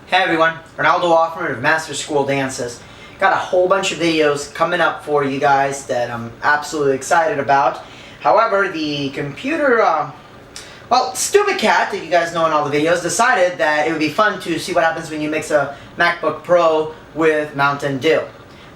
Hey everyone, Ronaldo Offerman of Master School Dances. Got a whole bunch of videos coming up for you guys that I'm absolutely excited about. However, the computer, Stupid Cat, that you guys know in all the videos, decided that it would be fun to see what happens when you mix a MacBook Pro with Mountain Dew.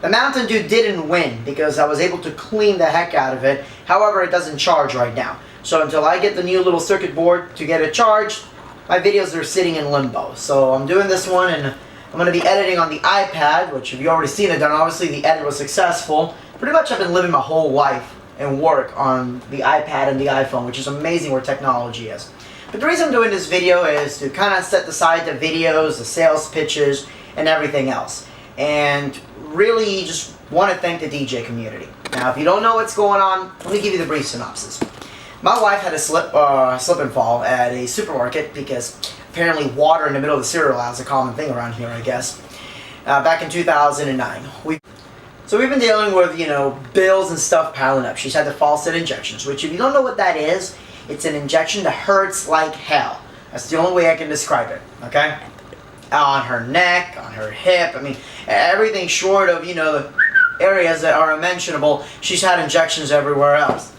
The Mountain Dew didn't win because I was able to clean the heck out of it. However, it doesn't charge right now. So until I get the new little circuit board to get it charged, my videos are sitting in limbo. So I'm doing this one and I'm going to be editing on the iPad, which if you already seen it done, obviously the edit was successful. Pretty much I've been living my whole life and work on the iPad and the iPhone, which is amazing where technology is. But the reason I'm doing this video is to kind of set aside the videos, the sales pitches, and everything else. And really just want to thank the DJ community. Now if you don't know what's going on, let me give you the brief synopsis. My wife had a slip and fall at a supermarket because apparently water in the middle of the cereal aisle is a common thing around here, I guess. Back in 2009. So we've been dealing with, bills and stuff piling up. She's had the faucet injections, which if you don't know what that is, it's an injection that hurts like hell. That's the only way I can describe it, okay? On her neck, on her hip, everything short of, the areas that are unmentionable, she's had injections everywhere else.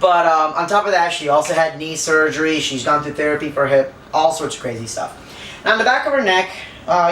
But on top of that, she also had knee surgery. She's gone through therapy for her hip, all sorts of crazy stuff. Now, on the back of her neck,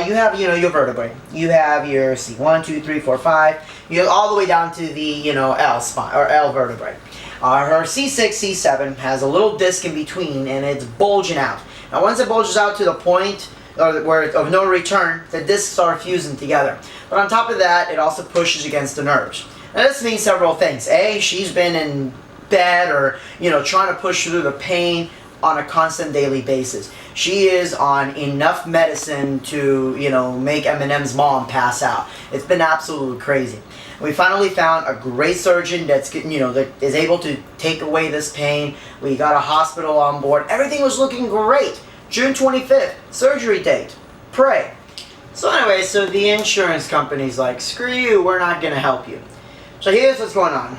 you have, your vertebrae. You have your C1, 2, 3, 4, 5. You all the way down to the, L spine or L vertebrae. Her C6, C7 has a little disc in between, and it's bulging out. Now, once it bulges out to the point of no return, the discs are fusing together. But on top of that, it also pushes against the nerves. Now, this means several things. A, she's been in bed or trying to push through the pain on a constant daily basis. She is on enough medicine to make Eminem's mom pass out. It's been absolutely crazy. We finally found a great surgeon that is able to take away this pain. We got a hospital on board. Everything was looking great. June 25th, surgery date. Pray. So anyway, so the insurance company's like, screw you, we're not gonna help you. So here's what's going on.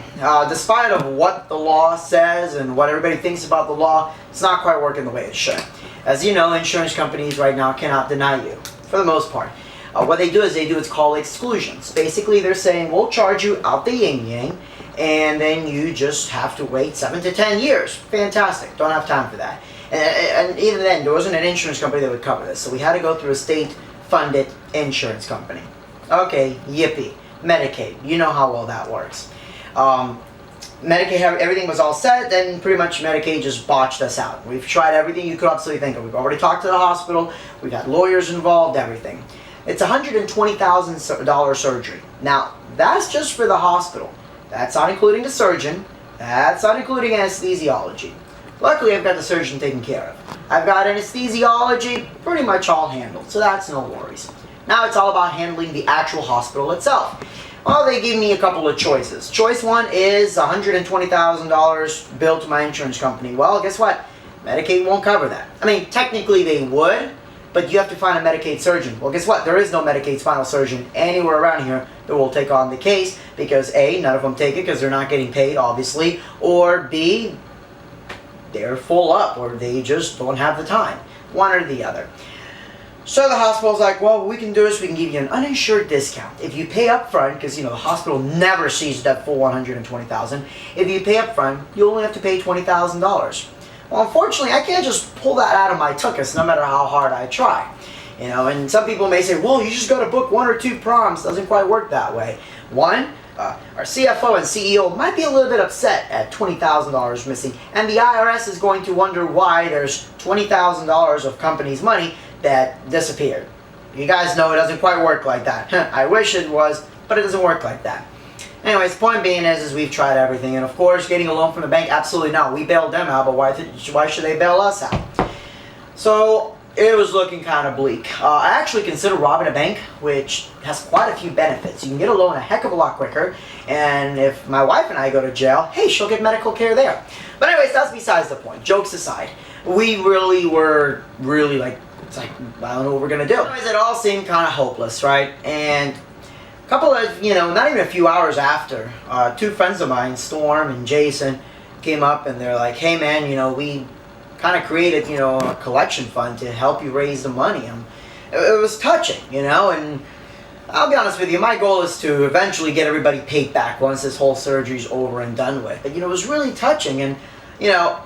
Despite of what the law says and what everybody thinks about the law, it's not quite working the way it should. As you know, insurance companies right now cannot deny you, for the most part. What they do is it's called exclusions. Basically, they're saying, we'll charge you out the yin-yang, and then you just have to wait 7 to 10 years. Fantastic. Don't have time for that. And even then, there wasn't an insurance company that would cover this. So we had to go through a state-funded insurance company. Okay, yippee. Medicaid, you know how well that works. Medicaid, everything was all set, then pretty much Medicaid just botched us out. We've tried everything you could absolutely think of. We've already talked to the hospital, we've had lawyers involved, everything. It's $120,000 surgery. Now, that's just for the hospital. That's not including the surgeon. That's not including anesthesiology. Luckily, I've got the surgeon taken care of. I've got anesthesiology pretty much all handled, so that's no worries. Now it's all about handling the actual hospital itself. Well, they gave me a couple of choices. Choice one is $120,000 billed to my insurance company. Well, guess what? Medicaid won't cover that. Technically they would, but you have to find a Medicaid surgeon. Well, guess what? There is no Medicaid spinal surgeon anywhere around here that will take on the case because A, none of them take it because they're not getting paid, obviously, or B, they're full up or they just don't have the time. One or the other. So the hospital's like, well, what we can do is we can give you an uninsured discount. If you pay up front, because the hospital never sees that full $120,000. If you pay up front, you only have to pay $20,000. Well, unfortunately, I can't just pull that out of my tuchus no matter how hard I try. And some people may say, well, you just got to book 1 or 2 proms. Doesn't quite work that way. One, our CFO and CEO might be a little bit upset at $20,000 missing, and the IRS is going to wonder why there's $20,000 of company's money that disappeared. You guys know it doesn't quite work like that. I wish it was, but it doesn't work like that. Anyways, the point being is we've tried everything, and of course, getting a loan from the bank, absolutely not. We bailed them out, but why should they bail us out? So it was looking kind of bleak. I actually consider robbing a bank, which has quite a few benefits. You can get a loan a heck of a lot quicker, and if my wife and I go to jail, hey, she'll get medical care there. But anyways, that's besides the point. Jokes aside, we really were it's like, I don't know what we're going to do. Anyways, it all seemed kind of hopeless, right? And a couple of, not even a few hours after, 2 friends of mine, Storm and Jason, came up and they're like, hey man, we kind of created, a collection fund to help you raise the money. it was touching, you know, and I'll be honest with you, my goal is to eventually get everybody paid back once this whole surgery's over and done with. But, you know, it was really touching, and, you know,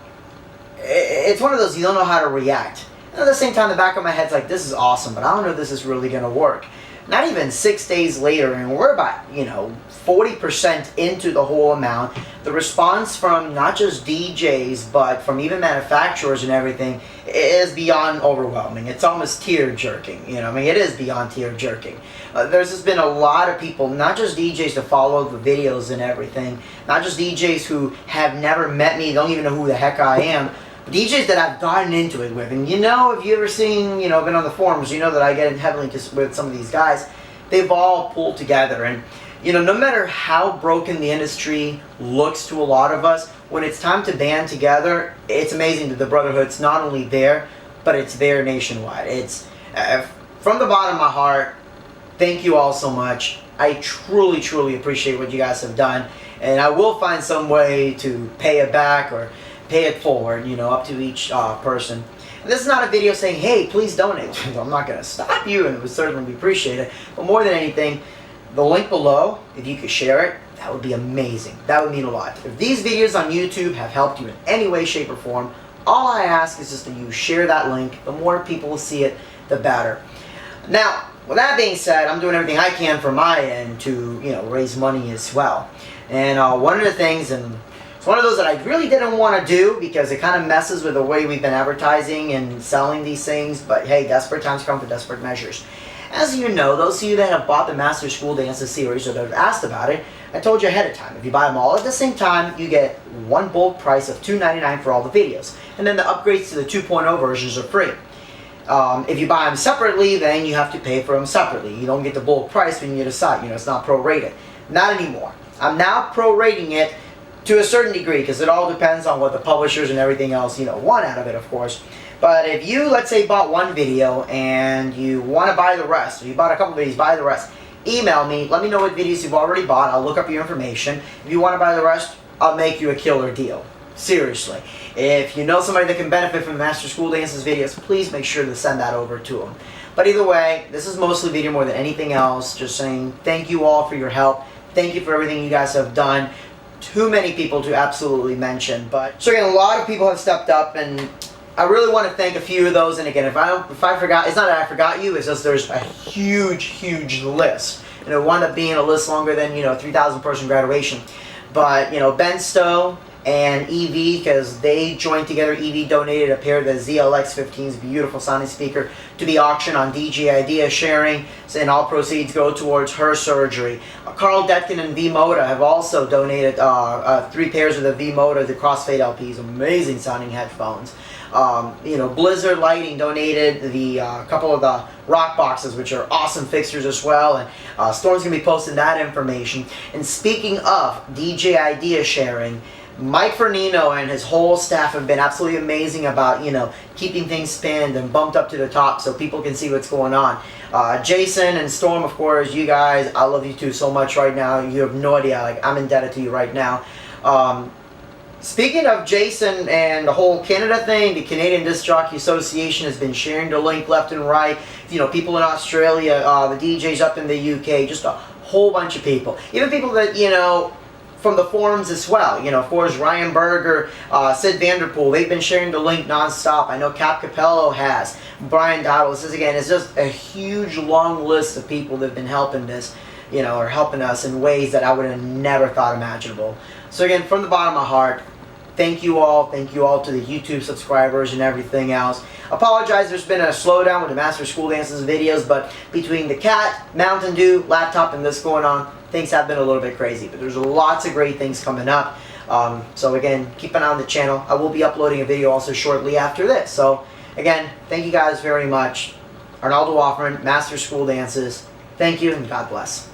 it's one of those you don't know how to react. And at the same time, the back of my head's like, this is awesome, but I don't know if this is really going to work. Not even 6 days later, and we're about, you know, 40% into the whole amount. The response from not just DJs, but from even manufacturers and everything is beyond overwhelming. It's almost tear-jerking, you know, I mean, it is beyond tear-jerking. There's just been a lot of people, not just DJs to follow the videos and everything, not just DJs who have never met me, don't even know who the heck I am, but DJs that I've gotten into it with. And you know, if you ever seen, you know, been on the forums, you know that I get in heavily with some of these guys. They've all pulled together, and you know, no matter how broken the industry looks to a lot of us, when it's time to band together, it's amazing that the Brotherhood's not only there, but it's there nationwide. It's from the bottom of my heart, thank you all so much. I truly, truly appreciate what you guys have done, and I will find some way to pay it back or pay it forward, you know, up to each person. And this is not a video saying, hey, please donate. I'm not going to stop you, and it would certainly be appreciated. But more than anything, the link below, if you could share it, that would be amazing. That would mean a lot. If these videos on YouTube have helped you in any way, shape, or form, all I ask is just that you share that link. The more people will see it, the better. Now, with that being said, I'm doing everything I can from my end to, you know, raise money as well. And one of the things, and it's one of those that I really didn't want to do because it kind of messes with the way we've been advertising and selling these things, but hey, desperate times come for desperate measures. As you know, those of you that have bought the Master School Dances series or that have asked about it, I told you ahead of time. If you buy them all at the same time, you get one bulk price of $2.99 for all the videos. And then the upgrades to the 2.0 versions are free. If you buy them separately, then you have to pay for them separately. You don't get the bulk price when you decide. You know, it's not prorated. Not anymore. I'm now prorating it to a certain degree because it all depends on what the publishers and everything else, you know, want out of it, of course. But if you, let's say, bought one video and you want to buy the rest, or you bought a couple videos, buy the rest, email me, let me know what videos you've already bought, I'll look up your information. If you want to buy the rest, I'll make you a killer deal. Seriously. If you know somebody that can benefit from Master School Dances videos, please make sure to send that over to them. But either way, this is mostly video more than anything else, just saying thank you all for your help. Thank you for everything you guys have done. Too many people to absolutely mention. But so again, a lot of people have stepped up, and I really want to thank a few of those. And again, if I forgot, it's not that I forgot you, it's just there's a huge list. And it wound up being a list longer than, you know, 3,000 person graduation. But, you know, Ben Stowe and EV, because they joined together, EV donated a pair of the ZLX15s, beautiful sounding speaker, to be auctioned on DJ Idea Sharing, and all proceeds go towards her surgery. Carl Detkin and V-Moda have also donated 3 pairs of the V-Moda, the Crossfade LPs, amazing sounding headphones. You know, Blizzard Lighting donated the couple of the rock boxes, which are awesome fixtures as well, and Storm's going to be posting that information. And speaking of DJ Idea Sharing, Mike Fernino and his whole staff have been absolutely amazing about, you know, keeping things pinned and bumped up to the top so people can see what's going on. Jason and Storm, of course, you guys, I love you two so much right now. You have no idea. Like, I'm indebted to you right now. Speaking of Jason and the whole Canada thing, the Canadian Disc Jockey Association has been sharing the link left and right. You know, people in Australia, the DJs up in the UK, just a whole bunch of people. Even people that, you know, from the forums as well. You know, of course, Ryan Berger, Sid Vanderpool, they've been sharing the link nonstop. I know Cap Capello has. Brian Dowdle. This is, again, it's just a huge, long list of people that have been helping this, you know, or helping us in ways that I would have never thought imaginable. So again, from the bottom of my heart, thank you all to the YouTube subscribers and everything else. Apologize, there's been a slowdown with the Master School Dances videos, but between the cat, Mountain Dew, laptop, and this going on, things have been a little bit crazy. But there's lots of great things coming up. So again, keep an eye on the channel. I will be uploading a video also shortly after this. So again, thank you guys very much. Arnaldo Offerman, Master School Dances. Thank you and God bless.